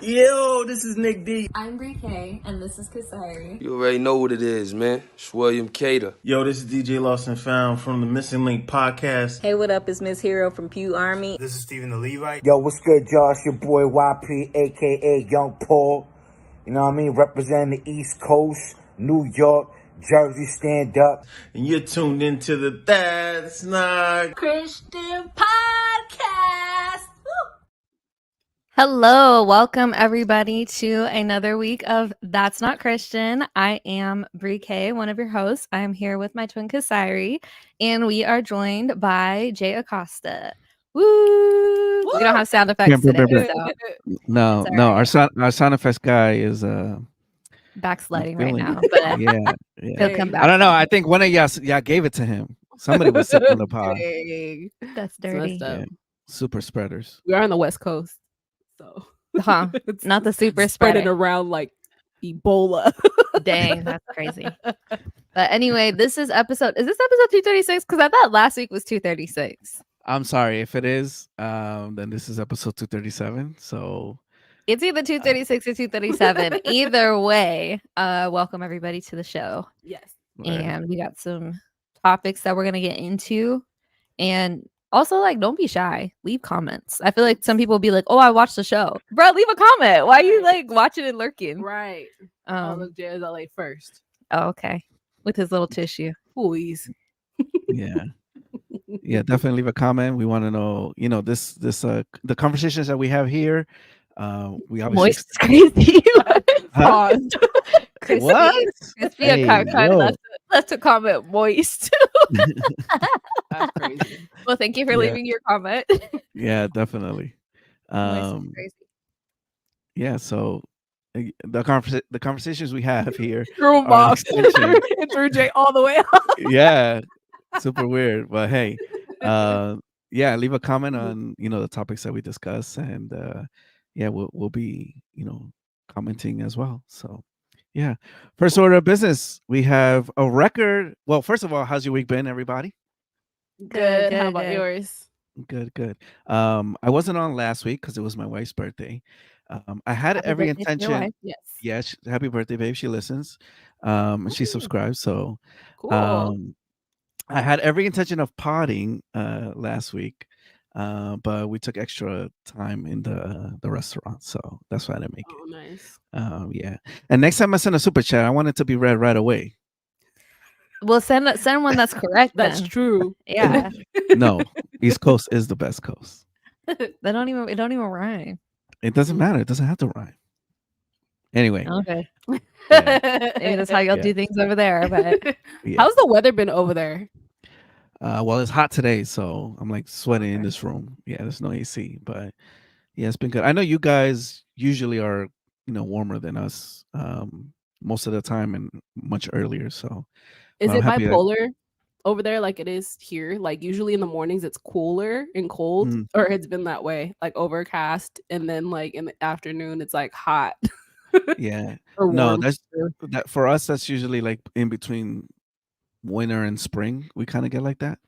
Yo, this is Nick D. I'm Brie K, and this is Kasari. You already know what it is, man. It's William Cater. Yo, this is DJ Lost and Found from the Missing Link podcast. Hey, what up? It's Miss Hero from Pew Army. This is Stephen the Levite. Yo, what's good, y'all? It's your boy YP, aka Young Paul. You know what I mean? Representing the East Coast, New York, Jersey, stand up. And you're tuned into the That's Not Christian Podcast. Woo! Hello, welcome everybody to another week of That's Not Christian. I am Brie K, one of your hosts. I am here with my twin Kasari, and we are joined by Jay Acosta. Woo! We don't have sound effects today. So No, our sound effects guy is backsliding right now, but yeah. he'll come back. I don't know. I think one of y'all gave it to him. Somebody was sitting on the pod. That's dirty. Yeah. Super spreaders. We are on the West Coast, so It's not the super spreading spreader. around like Ebola. Dang, that's crazy. But anyway, this is episode 236? Because I thought last week was 236. I'm sorry if it is. Then this is episode 237. So it's either 236 or 237. Either way, welcome everybody to the show. Yes. And we got some topics that we're gonna get into. And also, like, don't be shy. Leave comments. I feel like some people will be like, "Oh, I watched the show." Bro, leave a comment. Why are you like watching and lurking? Right. Look, Jay's LA first. Oh, okay. With his little tissue. Please. yeah. Yeah, definitely leave a comment. We want to know, the conversations that we have here. We obviously Moist crazy. Paused. Crispy Hey, left a comment moist. That's crazy. Well, thank you for leaving your comment. Yeah, definitely. Moist is crazy. Yeah, so the conversations we have here Threw him are an off. extension. And threw Jay all the way off. Yeah, super weird, but hey, yeah, leave a comment on the topics that we discuss, and yeah, we'll be commenting as well. So yeah, first order of business, we have a record. Well, first of all, how's your week been, everybody? Good. How about yours? Good. I wasn't on last week because it was my wife's birthday. I had Happy every birthday to your intention. wife. Yes. Yeah, happy birthday, babe. She listens, and she subscribes. So Cool. I had every intention of potting last week, but we took extra time in the restaurant, so that's why I didn't make it. Oh, nice. Yeah, and next time I send a super chat, I want it to be read right away. Well, send one that's correct. That's then. true. Yeah. No, East Coast is the best coast. It don't even rhyme. It doesn't matter. It doesn't have to rhyme. Anyway. Okay. Yeah. Maybe that's how y'all do things over there. But Yeah. How's the weather been over there? Well, it's hot today, so I'm like sweating in this room. Yeah, there's no AC, but yeah, it's been good. I know you guys usually are, warmer than us most of the time and much earlier. So Is I'm it happy that- bipolar over there like it is here? Like usually in the mornings it's cooler and cold, or it's been that way, like overcast, and then like in the afternoon it's like hot. Yeah. Or No, warm. that for us, that's usually like in between winter and spring. We kind of get like that.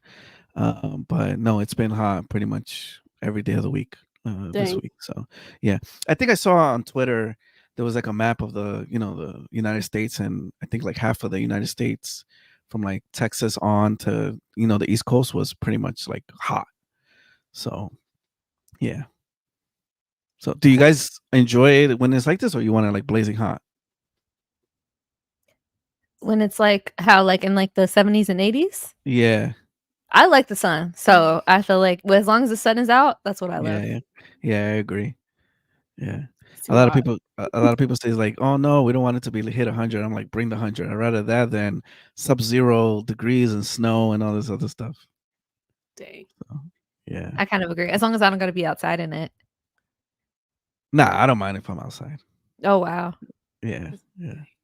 But no, it's been hot pretty much every day of the week this Dang. week. So yeah, I think I saw on Twitter there was like a map of the the United States, and I think like half of the United States from like Texas on to the East Coast was pretty much like hot. So yeah. So do you guys enjoy it when it's like this, or you want it like blazing hot? when it's like how like in like the 70s and 80s, Yeah. I like the sun. So I feel like as long as the sun is out, that's what I love. Yeah, I agree. Yeah. It's A too lot of hot. people say like, oh no, we don't want it to be hit 100. I'm like, bring the 100. I'd rather that than sub-zero degrees and snow and all this other stuff. Dang. So, yeah. I kind of agree. As long as I don't got to be outside in it. Nah, I don't mind if I'm outside. Oh, wow. Yeah.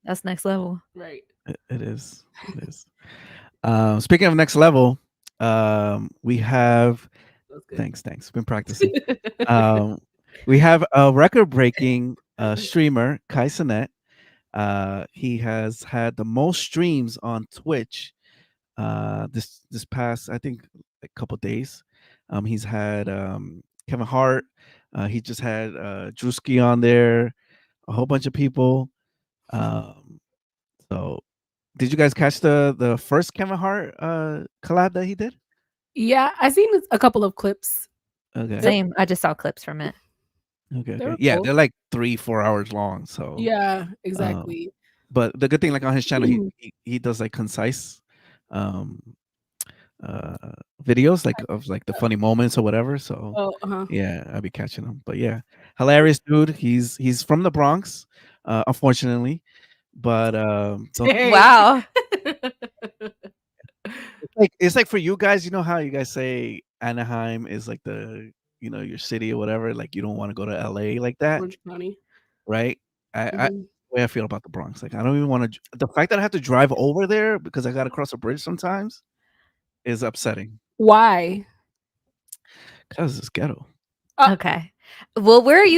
That's next level. Right. It is. It is. Speaking of next level, we have thanks. Been practicing. We have a record-breaking streamer, Cenat. He has had the most streams on Twitch this past, I think, a couple days. He's had Kevin Hart, He just had Drewski on there, a whole bunch of people. So did you guys catch the first Kevin Hart collab that he did? Yeah, I seen a couple of clips. Okay. Same. I just saw clips from it. Okay. Yeah, cool. they're like 3-4 hours long. So Yeah, exactly. but the good thing, like on his channel, he does like concise videos, like of like the funny moments or whatever. So yeah, I'll be catching him. But yeah, hilarious dude. He's from the Bronx, unfortunately. But Wow. it's like for you guys, you know how you guys say Anaheim is like the your city or whatever, like you don't want to go to LA like that, Orange County. right? I the way I feel about the Bronx, like I don't even want to. The fact that I have to drive over there because I got to cross a bridge sometimes is upsetting. Why? Because it's ghetto. Okay. Well, where do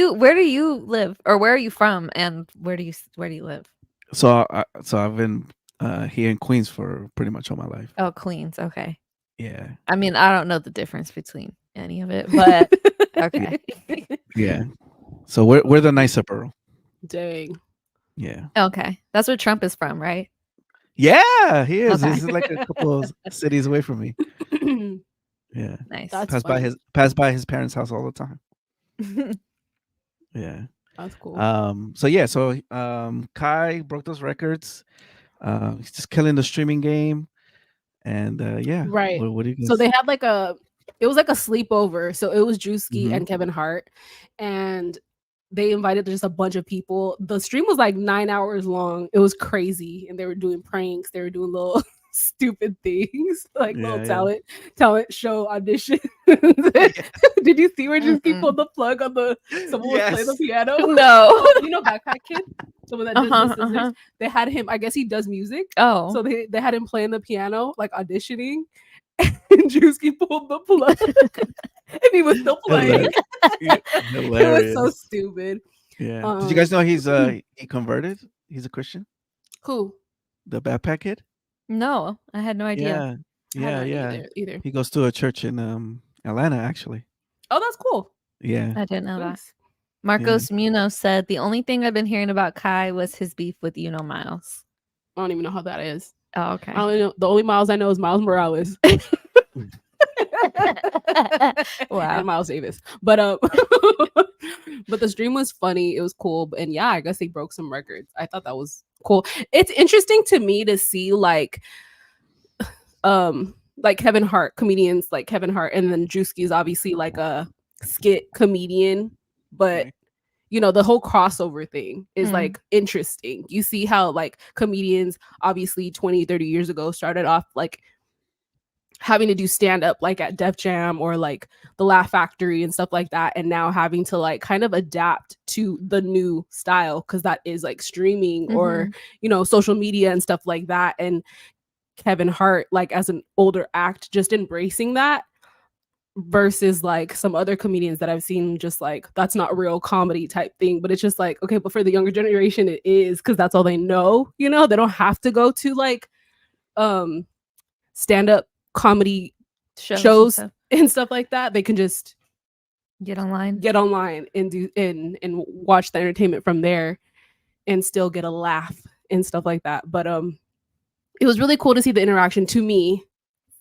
you live, or where are you from, and where do you live? So I've been here in Queens for pretty much all my life. Oh, Queens. Okay. Yeah. I mean, I don't know the difference between any of it, but okay. Yeah. So we're the nicer borough. Dang. Yeah. Okay. That's where Trump is from, right? Yeah, he is. Okay. This is like a couple of cities away from me. Yeah. Nice. That's pass by his parents' house all the time. Yeah. That's cool. So Kai broke those records. He's just killing the streaming game. And yeah. Right. What do you guys? So they had it was like a sleepover. So it was Drewski and Kevin Hart, and they invited just a bunch of people. The stream was like 9 hours long. It was crazy, and they were doing pranks. They were doing little stupid things, like little talent show auditions. Did you see where Drewski pulled the plug on someone was playing the piano? No. You know Backpack Kid? Someone that does the scissors. They had him, I guess he does music. Oh. So they had him playing the piano, like auditioning. And Drewski pulled the plug. And he was still playing. It was so stupid. Yeah. Did you guys know he converted? He's a Christian. Who? The Backpack Kid? No, I had no idea. Yeah. Either. He goes to a church in Atlanta, actually. Oh, that's cool. Yeah. I didn't know that. Marcos Munoz said the only thing I've been hearing about Kai was his beef with Miles. I don't even know how that is. Oh, okay. I don't know. The only Miles I know is Miles Morales. Wow. And Miles Davis. But but the stream was funny. It was cool. And yeah, I guess they broke some records. I thought that was cool. It's interesting to me to see like Kevin Hart, comedians like Kevin Hart, and then Drewski is obviously like a skit comedian, but the whole crossover thing is like interesting. You see how like comedians obviously 20-30 years ago started off like having to do stand-up like at Def Jam or like the Laugh Factory and stuff like that, and now having to like kind of adapt to the new style because that is like streaming or social media and stuff like that. And Kevin Hart, like as an older act, just embracing that versus like some other comedians that I've seen just like that's not real comedy type thing. But it's just like, okay, but for the younger generation it is, because that's all they know. They don't have to go to like stand-up comedy shows and stuff like that. They can just get online and do and watch the entertainment from there and still get a laugh and stuff like that. But it was really cool to see the interaction, to me,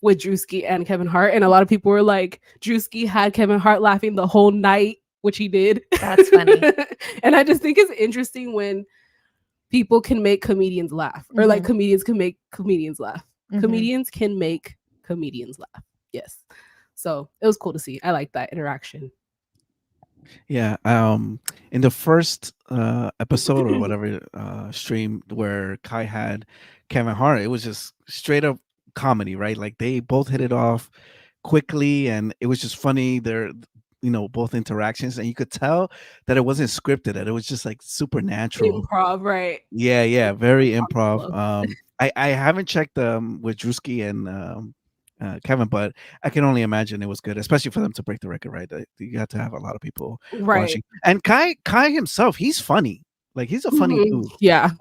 with Drewski and Kevin Hart. And a lot of people were like, Drewski had Kevin Hart laughing the whole night, which he did. That's funny. And I just think it's interesting when people can make comedians laugh, or like comedians can make comedians laugh. Comedians can make comedians laugh. Yes. So it was cool to see. I like that interaction. Yeah. In the first episode or whatever stream where Kai had Kevin Hart, it was just straight up comedy, right? Like they both hit it off quickly, and it was just funny. They're both interactions, and you could tell that it wasn't scripted, that it was just like supernatural improv, right? Yeah, very improv. I haven't checked with Drewski and Kevin, but I can only imagine it was good, especially for them to break the record, right? You have to have a lot of people watching. And Kai himself, he's funny. Like he's a funny dude. Yeah.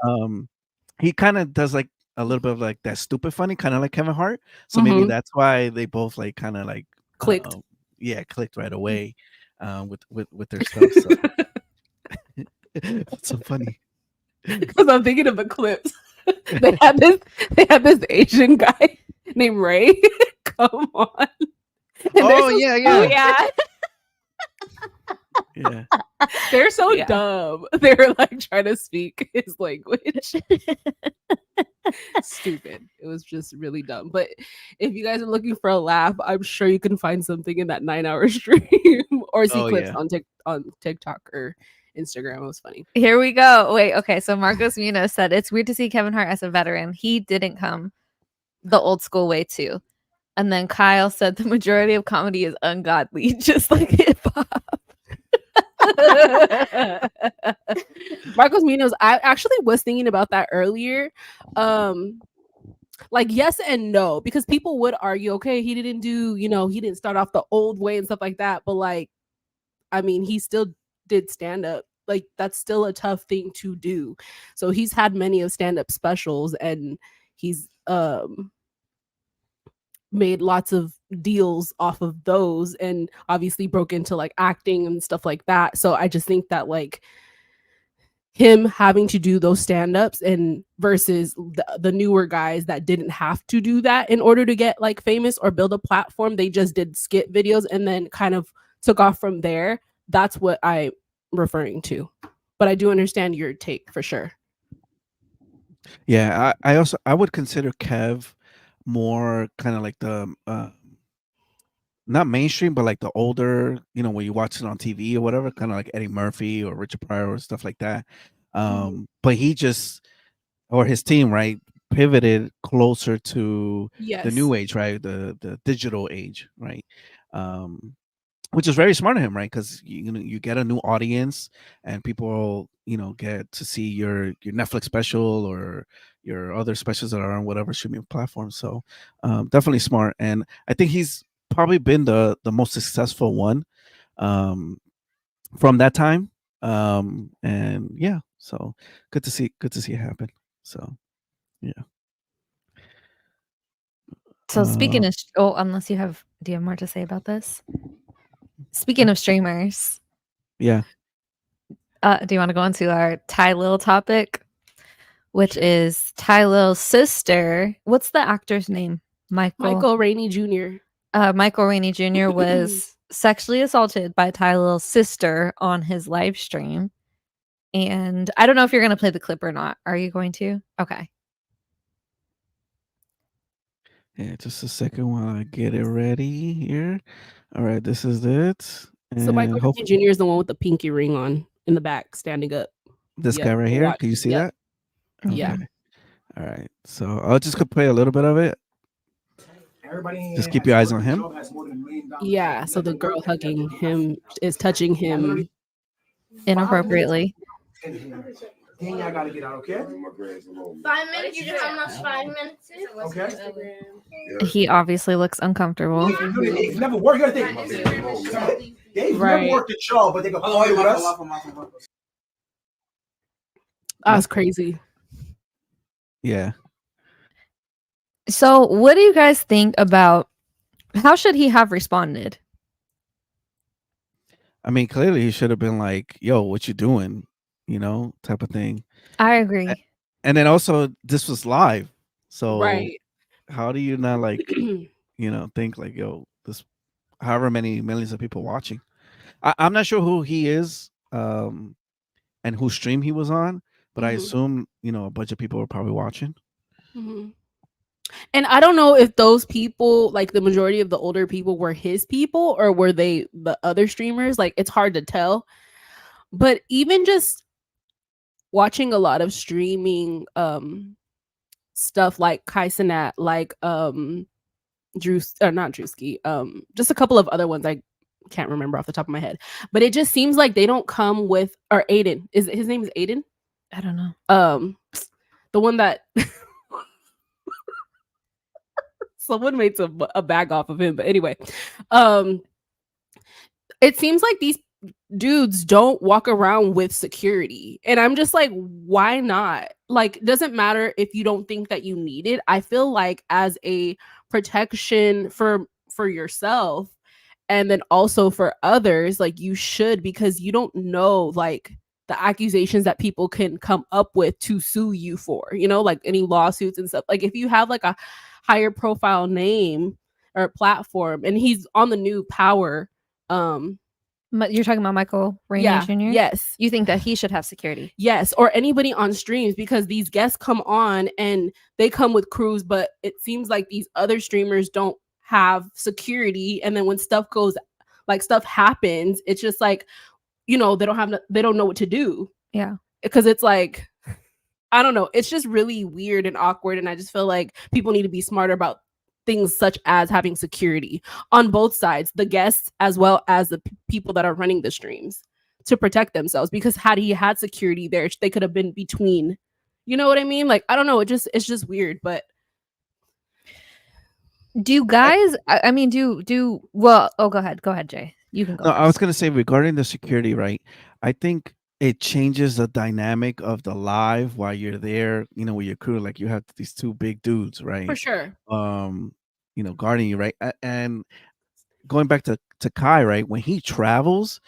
He kind of does like a little bit of like that stupid funny, kind of like Kevin Hart. So maybe that's why they both like kind of like clicked. Clicked right away. with their stuff. So it's so funny. Because I'm thinking of the clips. They had this Asian guy named Ray. Come on. And Oh yeah, Oh yeah, yeah. yeah. they're so Yeah. dumb. They're like trying to speak his language. Stupid. It was just really dumb. But if you guys are looking for a laugh, I'm sure you can find something in that 9-hour stream or see Oh, clips yeah. on TikTok or Instagram. It was funny. Here we go. Wait, okay. So Marcos Munoz said it's weird to see Kevin Hart as a veteran. He didn't come the old school way too. And then Kyle said the majority of comedy is ungodly, just like hip hop. Marcos Munoz, I actually was thinking about that earlier. Like yes and no, because people would argue, okay, he didn't do, he didn't start off the old way and stuff like that. But like, I mean, he still did stand up. Like that's still a tough thing to do. So he's had many of stand up specials and he's made lots of deals off of those and obviously broke into like acting and stuff like that. So I just think that like him having to do those stand-ups and versus the newer guys that didn't have to do that in order to get like famous or build a platform, they just did skit videos and then kind of took off from there. That's what I'm referring to. But I do understand your take for sure. Yeah, I would consider Kev more kind of like the not mainstream, but like the older, when you watch it on TV or whatever, kind of like Eddie Murphy or Richard Pryor or stuff like that. But he just or his team, right, pivoted closer to the new age, right, the digital age, right. Which is very smart of him, right? Because you get a new audience, and people get to see your Netflix special or your other specials that are on whatever streaming platform. So definitely smart, and I think he's probably been the most successful one from that time. And yeah, so good to see it happen. So yeah. So speaking of, unless do you have more to say about this? Speaking of streamers, yeah. Do you want to go into our Ty Lil topic, which is Ty Lil's sister? What's the actor's name? Michael Rainey Jr. Michael Rainey Jr. was sexually assaulted by Ty Lil's sister on his live stream. And I don't know if you're going to play the clip or not. Are you going to? Okay. Yeah, just a second while I get it ready here. All right, this is it. And so Michael Rainey Jr. is the one with the pinky ring on in the back, standing up. This guy right here. Can you see that? Okay. Yeah. All right. So I'll just play a little bit of it. Just keep your eyes on him. Yeah. So the girl hugging him is touching him inappropriately. Then I gotta get out, okay? 5 minutes? You know how much 5 minutes is? Okay. He obviously looks uncomfortable. It's never worked. You gotta think. They've never worked at y'all, but they go party with us. That's crazy. Yeah. So what do you guys think about how should he have responded? I mean, clearly he should have been like, yo, what you doing? Type of thing. I agree. And then also this was live. So right. How do you not like, think like, yo, this however many millions of people watching. I'm not sure who he is and whose stream he was on, but I assume, a bunch of people were probably watching. And I don't know if those people, like the majority of the older people, were his people or were they the other streamers. Like, it's hard to tell. But even just watching a lot of streaming stuff like Cenat, like not Drewski, just a couple of other ones I can't remember off the top of my head. But it just seems like they don't come with, or Aiden, his name is Aiden? I don't know. The one that someone made a bag off of him, but anyway, it seems like these dudes don't walk around with security, and I'm just like, why not? Like, doesn't matter if you don't think that you need it. I feel like as a protection for yourself And then also for others, like you should, because you don't know like the accusations that people can come up with to sue you for, you know, like any lawsuits and stuff. Like if you have like a higher profile name or platform, and he's on the new Power. You're talking about Michael Rainey Yeah, Jr.? yes. You think that he should have security? Yes, or anybody on streams, because these guests come on and they come with crews, but it seems like these other streamers don't have security. And then when stuff happens, it's just like, you know, they don't know what to do. Yeah. Because it's like, I don't know. It's just really weird and awkward. And I just feel like people need to be smarter about things such as having security on both sides, the guests as well as the people that are running the streams, to protect themselves. Because had he had security there, they could have been between, you know what I mean? Like, I don't know. It's just weird. But do you guys, I mean, well, oh, go ahead, Jay. You can go. No, I was going to say regarding the security, right? I think it changes the dynamic of the live while you're there, you know, with your crew. Like you have these two big dudes, right? For sure. You know, guarding you, right? And going back to Kai, right? When he travels,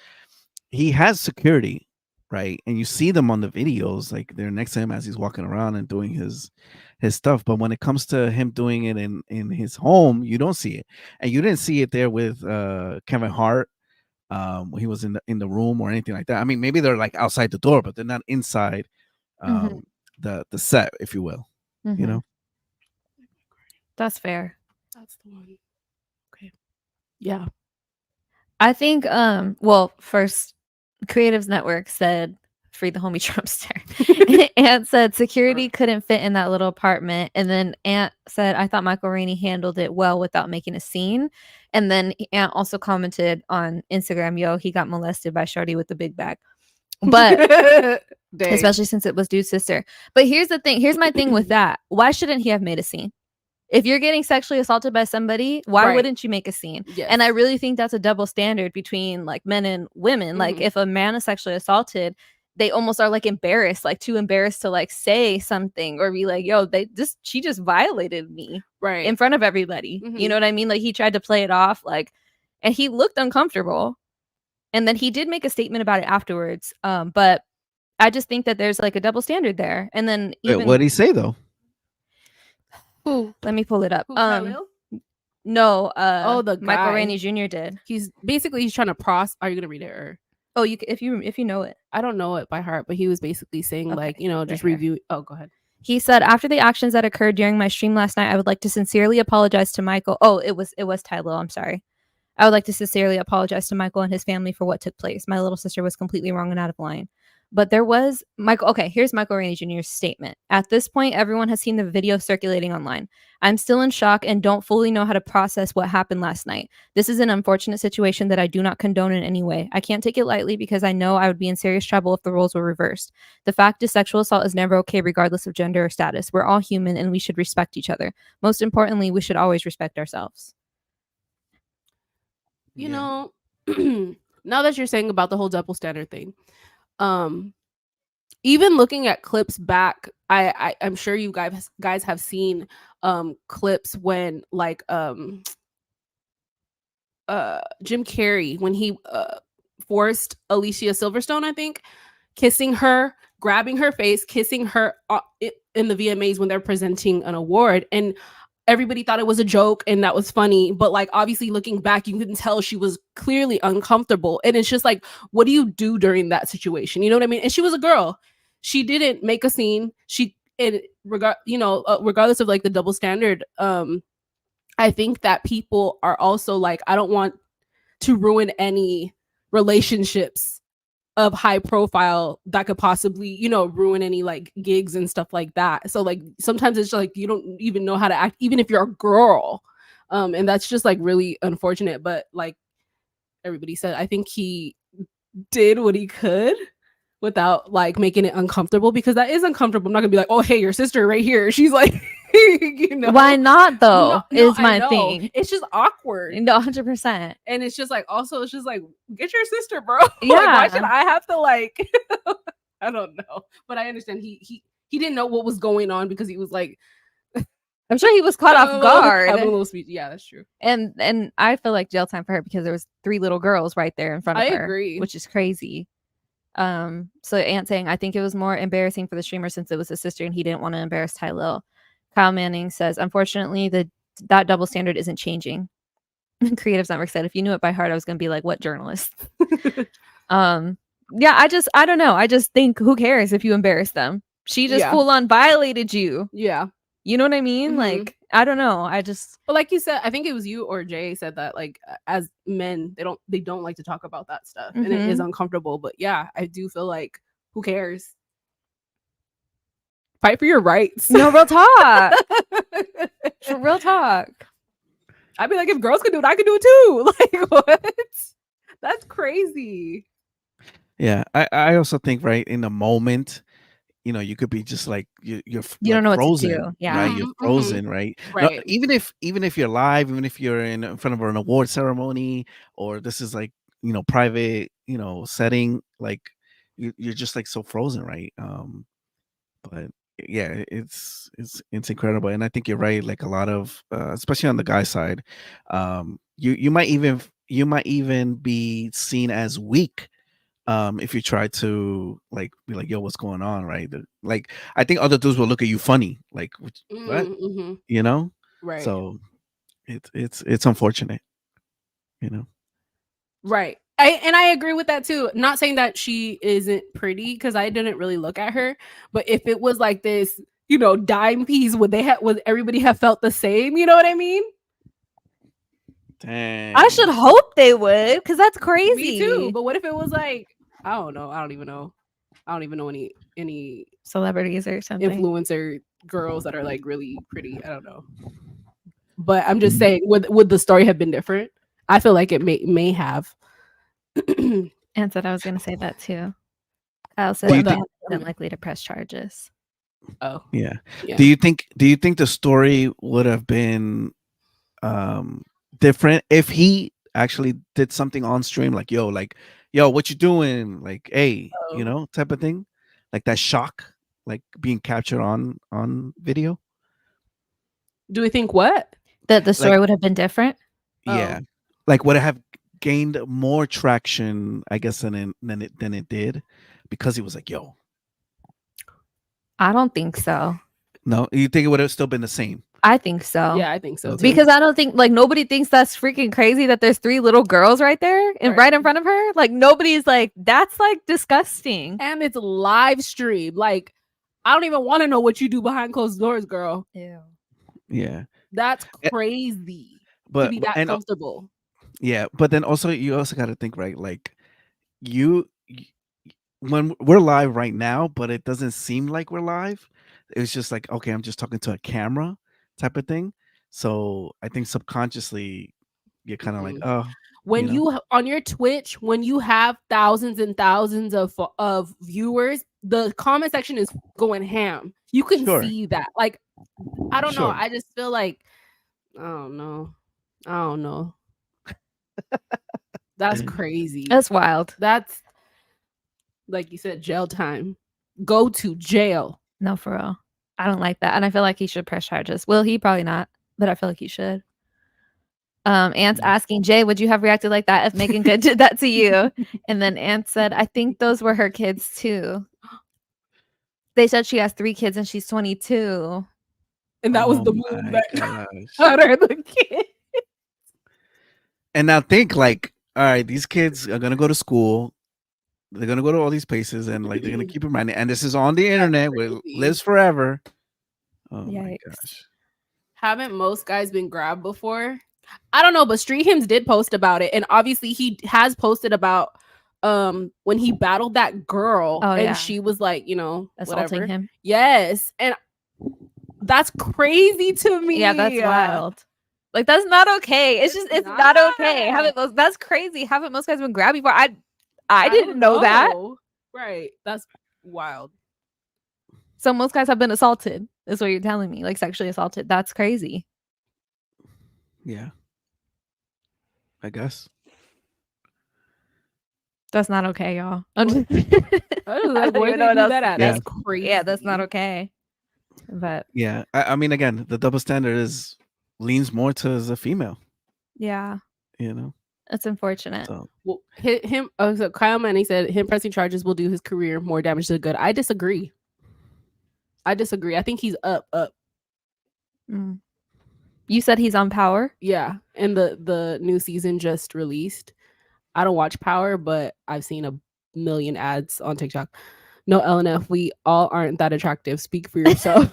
he has security, right? And you see them on the videos, like they're next to him as he's walking around and doing his stuff. But when it comes to him doing it in his home, you don't see it. And you didn't see it there with Kevin Hart when he was in the room or anything like that. I mean, maybe they're like outside the door, but they're not inside the set, if you will. You know, that's fair. That's the one. Okay. Yeah. I think well, first Creatives Network said free the homie Trumpster. Ant said security couldn't fit in that little apartment. And then Ant said, I thought Michael Rainey handled it well without making a scene. And then Ant also commented on Instagram, yo, he got molested by Shorty with the big bag. But especially since it was dude's sister. But here's the thing. Here's my thing with that. Why shouldn't he have made a scene? If you're getting sexually assaulted by somebody, why wouldn't you make a scene? Yes. And I really think that's a double standard between like men and women. Like if a man is sexually assaulted, they almost are like embarrassed, like too embarrassed to like say something or be like, yo, she just violated me in front of everybody. You know what I mean? Like he tried to play it off like, and he looked uncomfortable. And then he did make a statement about it afterwards. But I just think that there's like a double standard there. And then even, what did he say though? Who? Let me pull it up. Khalil? No. The guy. Michael Rainey Jr. did. He's trying to Are you gonna read it or? Oh, if you know it. I don't know it by heart, but he was basically saying like, you know, just review. Oh, go ahead. He said, after the actions that occurred during my stream last night, I would like to sincerely apologize to Michael. Oh, it was Tylo. I'm sorry. I would like to sincerely apologize to Michael and his family for what took place. My little sister was completely wrong and out of line. But there was Michael. Okay, here's Michael Rainey Jr.'s statement. At this point, everyone has seen the video circulating online. I'm still in shock and don't fully know how to process what happened last night. This is an unfortunate situation that I do not condone in any way. I can't take it lightly because I know I would be in serious trouble if the roles were reversed. The fact is, sexual assault is never okay, regardless of gender or status. We're all human and we should respect each other. Most importantly, we should always respect ourselves. You know, now that you're saying about the whole double standard thing, even looking at clips back, I'm sure you guys have seen clips when like Jim Carrey, when he forced Alicia Silverstone, I think, kissing her, grabbing her face, kissing her in the VMAs when they're presenting an award, and everybody thought it was a joke and that was funny, but like obviously looking back, you can tell she was clearly uncomfortable. And it's just like, what do you do during that situation? You know what I mean? And she was a girl. She didn't make a scene. Regardless of like the double standard, I think that people are also like, I don't want to ruin any relationships of high profile that could possibly, you know, ruin any like gigs and stuff like that. So like sometimes it's like you don't even know how to act, even if you're a girl. And that's just like really unfortunate. But like everybody said, I think he did what he could without like making it uncomfortable, because that is uncomfortable. I'm not gonna be like, oh hey, your sister right here. She's like, you know, why not though? Is my thing. It's just awkward. No, 100%. And it's just like, also it's just like, get your sister, bro. Yeah. Like, why should I have to like I don't know. But I understand he didn't know what was going on, because he was like I'm sure he was caught off guard. Having a little speech. Yeah, that's true. And I feel like jail time for her because there was 3 little girls right there in front of her. I agree. Which is crazy. So Ant saying, I think it was more embarrassing for the streamer since it was his sister and he didn't want to embarrass Ty Lil. Kyle Manning says, unfortunately, that double standard isn't changing. Creatives Network said, if you knew it by heart, I was going to be like, what journalist? Yeah, I don't know. I just think, who cares if you embarrass them? She just full on violated you. Yeah. You know what I mean? Like, I don't know. But like you said, I think it was you or Jay said that, like, as men, they don't like to talk about that stuff, and it is uncomfortable. But yeah, I do feel like, who cares? Fight for your rights. No, real talk. Real talk. I'd be like, if girls can do it, I can do it too. Like, what? That's crazy. Yeah, I also think, right, in the moment, you know, you could be just like you don't know frozen, what to do. Yeah, right? You're frozen, right? Right. No, even if you're live, even if you're in front of an award ceremony, or this is like, you know, private, you know, setting, like you're just like so frozen, right? But yeah, it's incredible, and I think you're right. Like a lot of, especially on the guy side, you might even be seen as weak. If you try to like be like, yo, what's going on, right? Like, I think other dudes will look at you funny, like, what, you know? Right. So it's unfortunate, you know? Right. I agree with that too. Not saying that she isn't pretty, because I didn't really look at her, but if it was like this, you know, dime piece, would everybody have felt the same? You know what I mean? Dang. I should hope they would, because that's crazy. Me too. But what if it was like, I don't know. I don't even know any celebrities or something, influencer girls that are like really pretty. I don't know. But I'm just saying, would the story have been different? I feel like it may have. And said I was going to say that too. Kyle said unlikely to press charges. Oh yeah. Do you think the story would have been different if he actually did something on stream, like, yo, what you doing, like, hey, you know, type of thing, like that shock, like being captured on video? Do we think what? That the story would have been different? Yeah. Like, would it have gained more traction, I guess, than it did, because he was like, yo? I don't think so. No, you think it would have still been the same? I think so. Yeah, I think so too. Because I don't think, like, nobody thinks that's freaking crazy that there's 3 little girls right there and right in front of her. Like, nobody's like, that's like disgusting. And it's live stream. Like, I don't even want to know what you do behind closed doors, girl. Ew. Yeah. That's crazy. But to be that comfortable. Yeah, but then you also got to think, right? Like, when we're live right now, but it doesn't seem like we're live. It's just like, okay, I'm just talking to a camera type of thing. So I think subconsciously you're kind of like, oh. When you on your Twitch, when you have thousands and thousands of viewers, the comment section is going ham. You can see that. Like, I don't know. I just feel like, I don't know. That's crazy. That's wild. That's, like you said, jail time. Go to jail. No, for real. I don't like that. And I feel like he should press charges. Well, he probably not, but I feel like he should. Ant's asking, Jay, would you have reacted like that if Megan Good did that to you? And then Ant said, I think those were her kids too. They said she has 3 kids and she's 22. And that was the move that got her the kid. And now think, like, all right, these kids are gonna go to school. They're gonna go to all these places, and like they're gonna keep reminding. And this is on the internet, where it lives forever. Oh my gosh! Haven't most guys been grabbed before? I don't know, but Street Hymns did post about it, and obviously he has posted about when he battled that girl, and she was like, you know, assaulting him. Yes, and that's crazy to me. Yeah, that's wild. Like, that's not okay. It's not okay. That's crazy. Haven't most guys been grabbed before? I didn't know that. Right. That's wild. So most guys have been assaulted, is what you're telling me. Like, sexually assaulted. That's crazy. Yeah. I guess. That's not okay, y'all. I don't know what else. That's crazy. Yeah, that's not okay. But Yeah, I mean, again, the double standard leans more to as a female. yeah, You know, it's unfortunate. so Well, him. Oh, so Kyle Manning said him pressing charges will do his career more damage than good. I disagree. I think he's up. Mm. You said he's on Power? Yeah, and the new season just released. I don't watch Power, but I've seen a million ads on TikTok. No, LNF, we all aren't that attractive. Speak for yourself.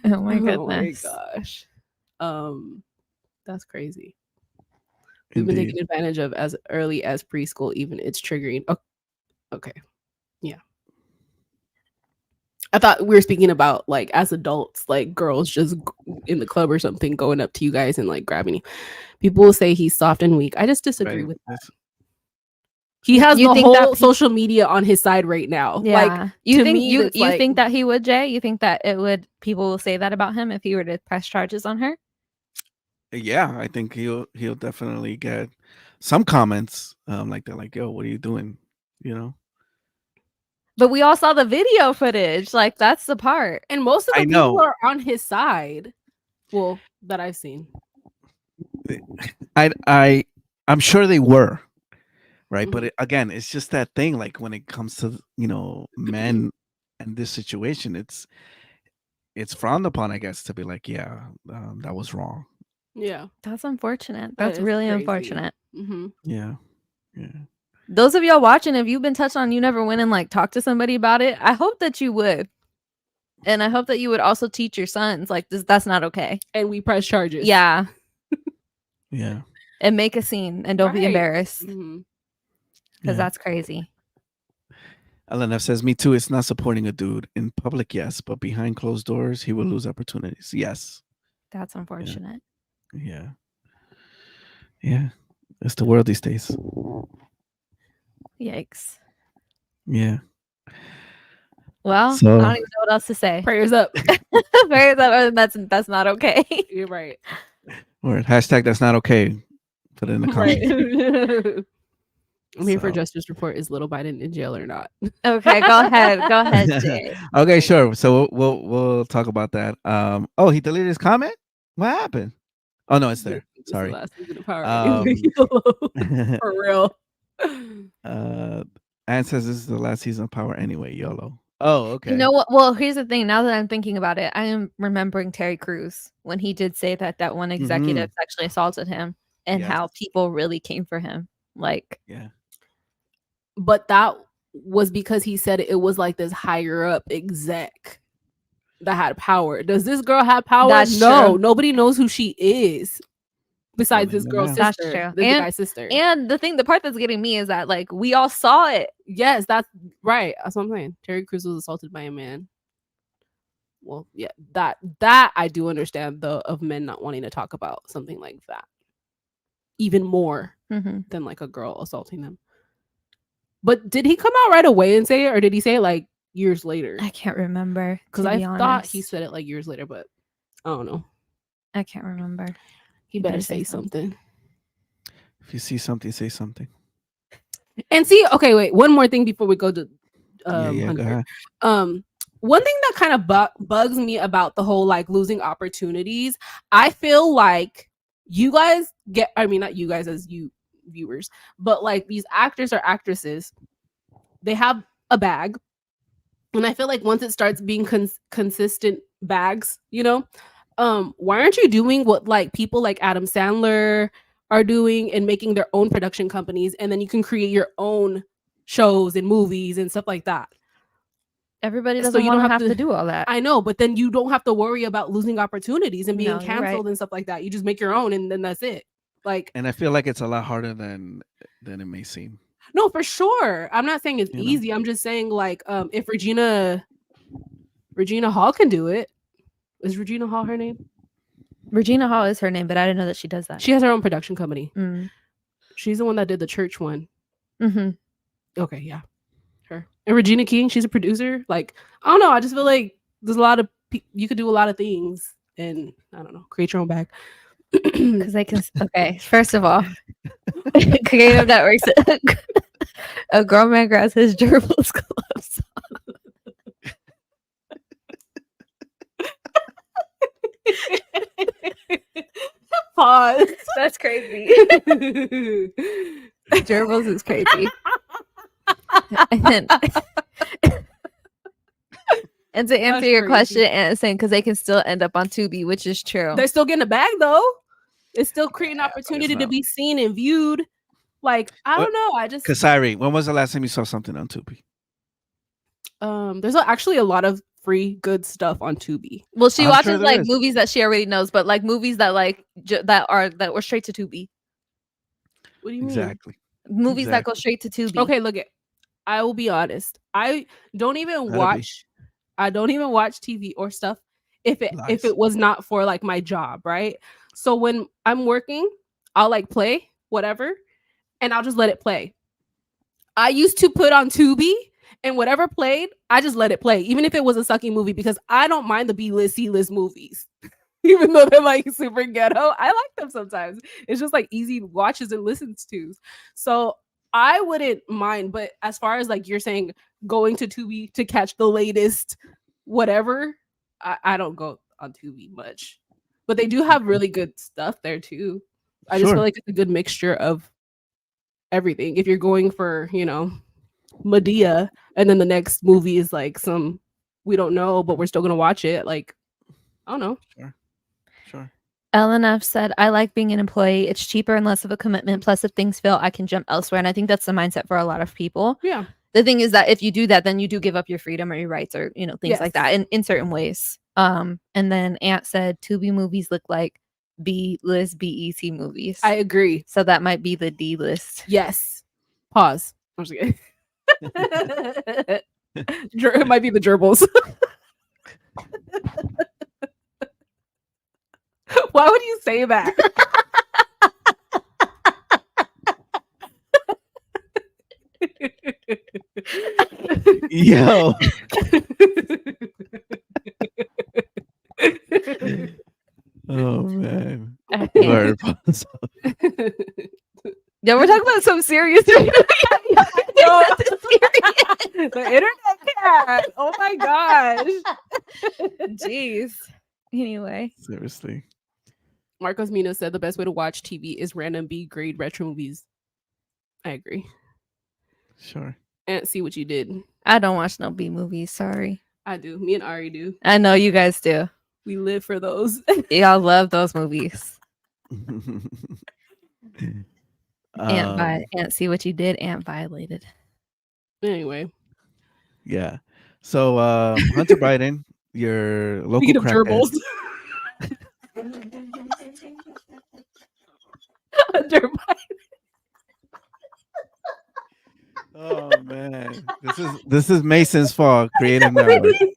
Oh my goodness. Oh my gosh. That's crazy. We've been taken advantage of as early as preschool, even it's triggering. Oh, okay. Yeah. I thought we were speaking about like as adults, like girls just in the club or something going up to you guys and like grabbing you. People will say he's soft and weak. I just disagree with that. He has the whole social media on his side right now. Yeah. Like you think that he would, Jay? You think that people will say that about him if he were to press charges on her? Yeah, I think he'll definitely get some comments like that, like, yo, what are you doing? You know? But we all saw the video footage. Like, that's the part. And most of the people are on his side. Well, that I've seen. I'm sure they were. Right. Mm-hmm. But again, it's just that thing. Like when it comes to, men and this situation, it's frowned upon, I guess, to be like, yeah, that was wrong. Yeah. That's unfortunate. That's really crazy. Unfortunate. Mm-hmm. Yeah. Those of y'all watching, if you've been touched on, you never went and like talked to somebody about it. I hope that you would. And I hope that you would also teach your sons, like, that's not okay. And we press charges. Yeah. Yeah. And make a scene and don't be embarrassed. Mm-hmm. Because that's crazy. LNF says, me too. It's not supporting a dude. In public, yes. But behind closed doors, he will lose opportunities. Yes. That's unfortunate. Yeah. It's the world these days. Yikes. Yeah. Well, I don't even know what else to say. Prayers up. Prayers up. That's not okay. You're right. Or hashtag that's not okay. Put it in the comments. Right. I'm here for Justice Report. Is Little Biden in jail or not? Okay, go ahead, Jay. Okay, sure. So we'll talk about that. Oh, he deleted his comment? What happened? Oh no, it's there. Sorry. Last season of Power. For real. Anne says this is the last season of Power anyway. YOLO. Oh, okay. You know what? Well, here's the thing. Now that I'm thinking about it, I am remembering Terry Crews when he did say that one executive sexually assaulted him and how people really came for him. Like, yeah. But that was because he said it was like this higher up exec that had power. Does this girl have power? That's no, true. Nobody knows who she is besides this girl's sister. That's true. The guy's sister. And the part that's getting me is that like we all saw it. Yes, that's right. That's what I'm saying. Terry Crews was assaulted by a man. Well, yeah, that I do understand though, of men not wanting to talk about something like that even more than like a girl assaulting them. But did he come out right away and say it, or did he say it like years later? I can't remember, because I thought he said it like years later, but I don't know. I can't remember. He better say something. If you see something, say something. And see, okay, wait, one more thing before we go to go ahead. One thing that kind of bugs me about the whole like losing opportunities, I feel like you guys not you guys as you viewers, but like these actors or actresses, they have a bag, and I feel like once it starts being consistent bags, why aren't you doing what like people like Adam Sandler are doing and making their own production companies, and then you can create your own shows and movies and stuff like that? Everybody doesn't want to have to do all that. I know, but then you don't have to worry about losing opportunities and being canceled and stuff like that. You just make your own, and then that's it. Like, and I feel like it's a lot harder than it may seem. No, for sure. I'm not saying it's easy. I'm just saying like if Regina Hall can do it. Is Regina Hall her name? Regina Hall is her name, but I didn't know that she does that. She has her own production company. She's the one that did the church one. Okay, yeah. Her. And Regina King, she's a producer. Like, I don't know. I just feel like there's a lot of you could do a lot of things, and I don't know, create your own bag. Because I can. Okay, first of all, creative networks. A grown man grabs his gerbils gloves. Pause. That's crazy. Gerbils is crazy. And to answer your question, and saying because they can still end up on Tubi, which is true. They're still getting a bag though. It's still creating opportunity to be seen and viewed. Like, I don't know. I just Kasari, when was the last time you saw something on Tubi? There's actually a lot of free good stuff on Tubi. Well, she watches like movies that she already knows, but like movies that like that were straight to Tubi. What do you mean? Exactly. Movies that go straight to Tubi. Okay, look it. I will be honest. I don't even watch TV or stuff if it was not for like my job, right? So when I'm working, I'll like play whatever and I'll just let it play. I used to put on Tubi and whatever played, I just let it play, even if it was a sucky movie, because I don't mind the B-list, C-list movies. Even though they're like super ghetto, I like them sometimes. It's just like easy watches and listens to. So I wouldn't mind, but as far as like you're saying, going to Tubi to catch the latest whatever, I don't go on Tubi much. But they do have really good stuff there too. I just feel like it's a good mixture of everything. If you're going for, Medea, and then the next movie is like some we don't know, but we're still gonna watch it. Like, I don't know. Sure. LNF said, I like being an employee. It's cheaper and less of a commitment. Plus, if things fail, I can jump elsewhere. And I think that's the mindset for a lot of people. Yeah. The thing is that if you do that, then you do give up your freedom or your rights or, things like that in certain ways. And then Ant said, Tubi movies look like B-list BET movies. I agree. So that might be the D list. Yes. Pause. I'm just kidding. It might be the gerbils. Why would you say that? Yo. Oh man. Yeah, we're talking about some serious. The internet cat. Oh my gosh. Jeez. Anyway. Seriously. Marcos Mina said the best way to watch TV is random B-grade retro movies. I agree. Sure. And see what you did. I don't watch no B movies. Sorry. I do. Me and Ari do. I know you guys do. We live for those. Y'all love those movies. Ant see what you did. Ant violated. Anyway. Yeah. So Hunter Biden, your local gerbils. Hunter Biden. Oh man, this is Mason's fault creating that.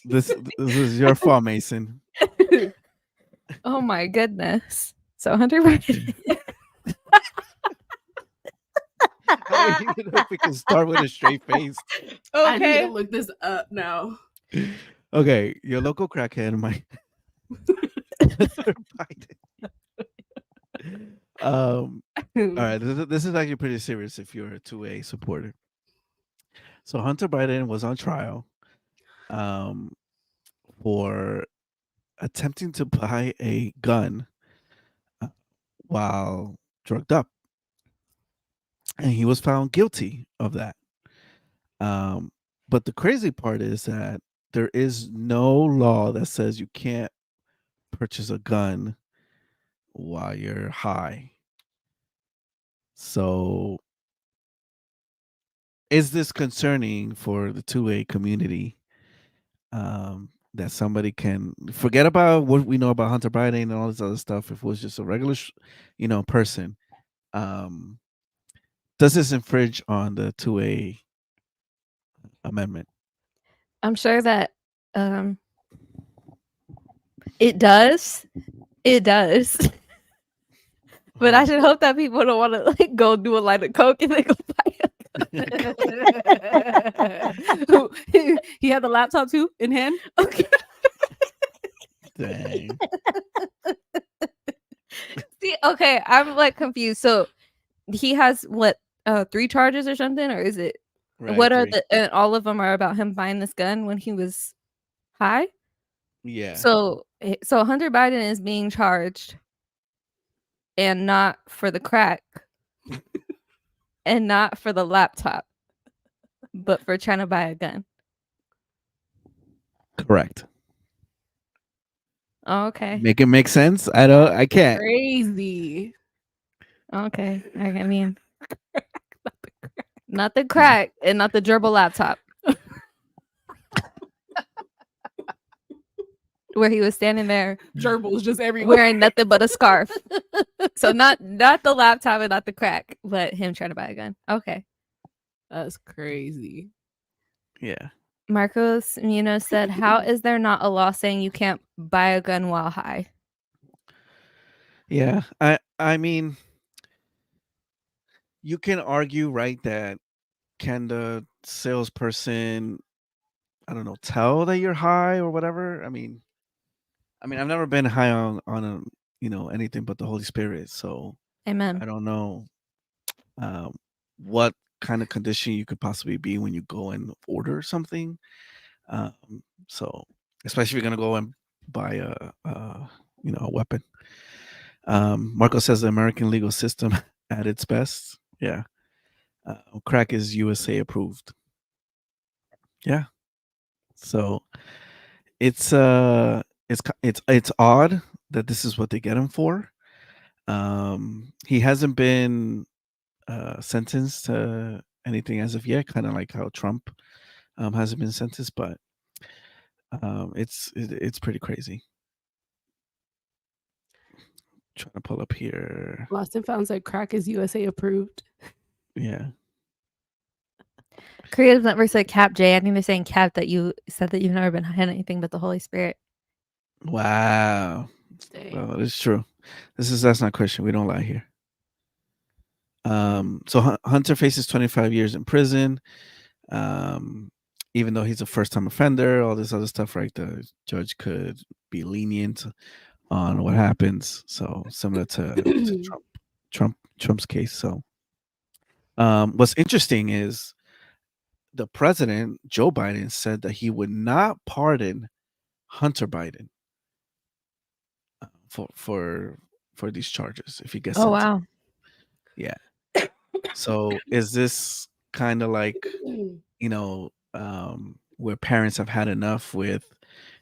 This is your fault, Mason. Oh my goodness. So Hunter Biden. Even if we can start with a straight face. Okay. I need to look this up now. Okay, your local crackhead might. Hunter Biden. All right, this is actually pretty serious if you're a 2A supporter. So Hunter Biden was on trial for attempting to buy a gun while drugged up. And he was found guilty of that. But the crazy part is that there is no law that says you can't purchase a gun while you're high. So is this concerning for the 2A community that somebody can forget about what we know about Hunter Biden and all this other stuff? If it was just a regular person, does this infringe on the 2A amendment? I'm sure that it does. It does. But I should hope that people don't want to like go do a line of coke and they go buy a gun. He had the laptop too in hand. Okay. Dang. See, okay, I'm like confused. So he has what 3 charges or something, or is it? Right, What are 3. and all of them are about him buying this gun when he was high? Yeah. So Hunter Biden is being charged and not for the crack and not for the laptop, but for trying to buy a gun. Correct. Oh, okay. Make it make sense? I can't. Crazy. Okay. I mean, not the crack and not the gerbil laptop. Where he was standing there Gerbils just everywhere. wearing nothing but a scarf. So not the laptop and not the crack, but him trying to buy a gun. Okay. That's crazy. Yeah. Marcos Munoz said, "How is there not a law saying you can't buy a gun while high?" Yeah. I mean, you can argue, right, that can the salesperson, I don't know, tell that you're high or whatever? I mean, I've never been high on a, anything but the Holy Spirit, so I Amen. don't know what kind of condition you could possibly be when you go and order something. So especially if you're gonna go and buy a weapon. Marco says the American legal system at its best. Yeah. Crack is USA approved. Yeah. So it's odd that this is what they get him for. He hasn't been sentenced to anything as of yet, kind of like how Trump hasn't been sentenced, but it's pretty crazy. Trying to pull up here. Lost and Found said crack is USA approved. Yeah. Creative Network said Cap J. I think they're saying Cap that you said that you've never been high on anything but the Holy Spirit. Wow. Dang. Well, it's true. That's not Christian. We don't lie here. So Hunter faces 25 years in prison. Even though he's a first-time offender, all this other stuff, right? The judge could be lenient on what happens. So similar to Trump's case. So what's interesting is the president, Joe Biden, said that he would not pardon Hunter Biden for these charges if he gets Oh, sentenced. wow. Yeah. So is this kind of like, where parents have had enough with,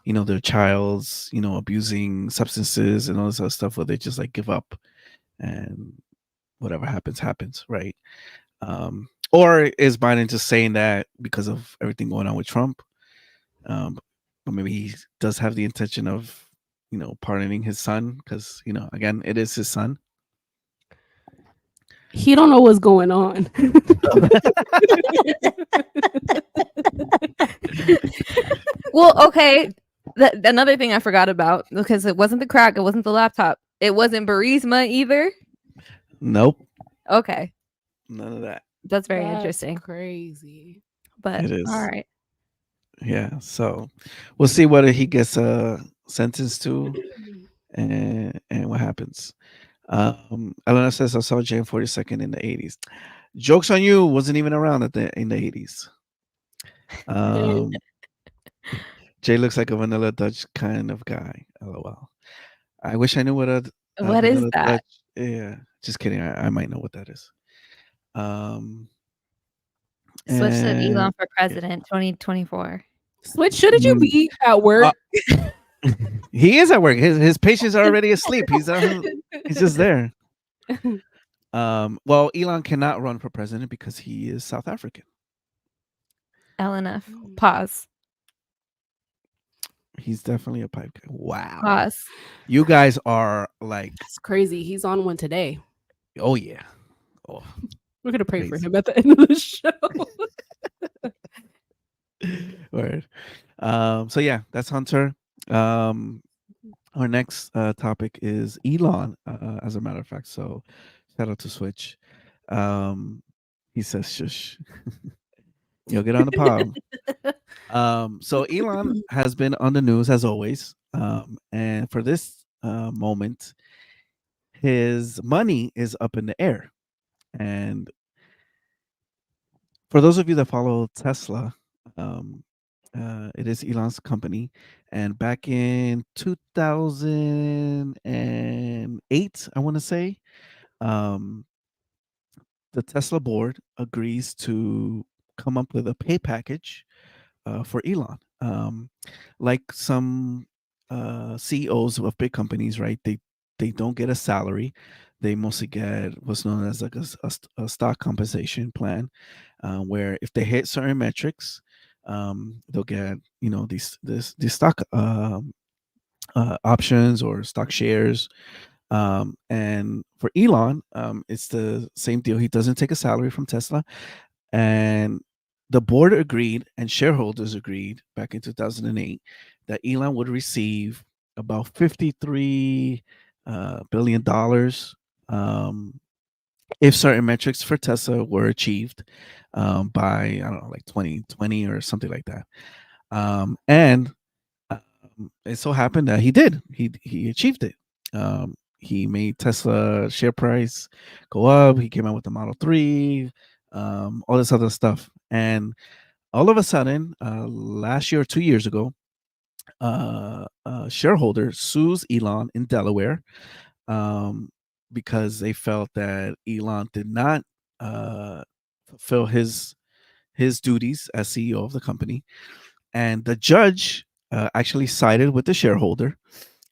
their child's, abusing substances and all this other stuff, where they just like give up and whatever happens, right? Or is Biden just saying that because of everything going on with Trump? But maybe he does have the intention of, pardoning his son because, again, it is his son. He don't know what's going on. Well, okay. Another thing I forgot about, because it wasn't the crack, it wasn't the laptop, it wasn't Burisma either. Nope. Okay. None of that. That's very interesting. Crazy. But It is. all right. Yeah. So we'll see whether he gets sentenced to and what happens. Elena says, I saw Jane 42nd in the 80s. Joke's on you, wasn't even around in the 80s. Jay looks like a vanilla Dutch kind of guy. LOL. I wish I knew what What is vanilla that? Dutch, yeah, just kidding. I might know what that is. Switch to and- Elon for president 2024. Switch, shouldn't you be at work? He is at work. His patients are already asleep. He's just there. Well, Elon cannot run for president because he is South African. LNF. Pause. He's definitely a pipe guy. Wow. Pause. You guys are like, That's crazy. He's on one today. oh yeah. Oh, We're gonna pray for crazy. him at the end of the show. Word. So yeah, that's Hunter. Our next topic is Elon, as a matter of fact. So shout out to Switch. He says shush. You'll get on the pod. So Elon has been on the news as always. And for this moment, his money is up in the air. And For those of you that follow Tesla, it is Elon's company, and back in 2008, I want to say, um, the Tesla board agrees to come up with a pay package for Elon. Like some CEOs of big companies, right? They don't get a salary. They mostly get what's known as like a stock compensation plan, where if they hit certain metrics, they'll get these stock options or stock shares. And for Elon, it's the same deal. He doesn't take a salary from Tesla, and the board agreed and shareholders agreed back in 2008 that Elon would receive about $53 billion if certain metrics for Tesla were achieved by, I don't know, like 2020 or something like that. And it so happened that he did. He achieved it. He made Tesla share price go up. He came out with the Model 3, all this other stuff. And all of a sudden, last year or 2 years ago, a shareholder sues Elon in Delaware because they felt that Elon did not fulfill his duties as CEO of the company. And the judge actually sided with the shareholder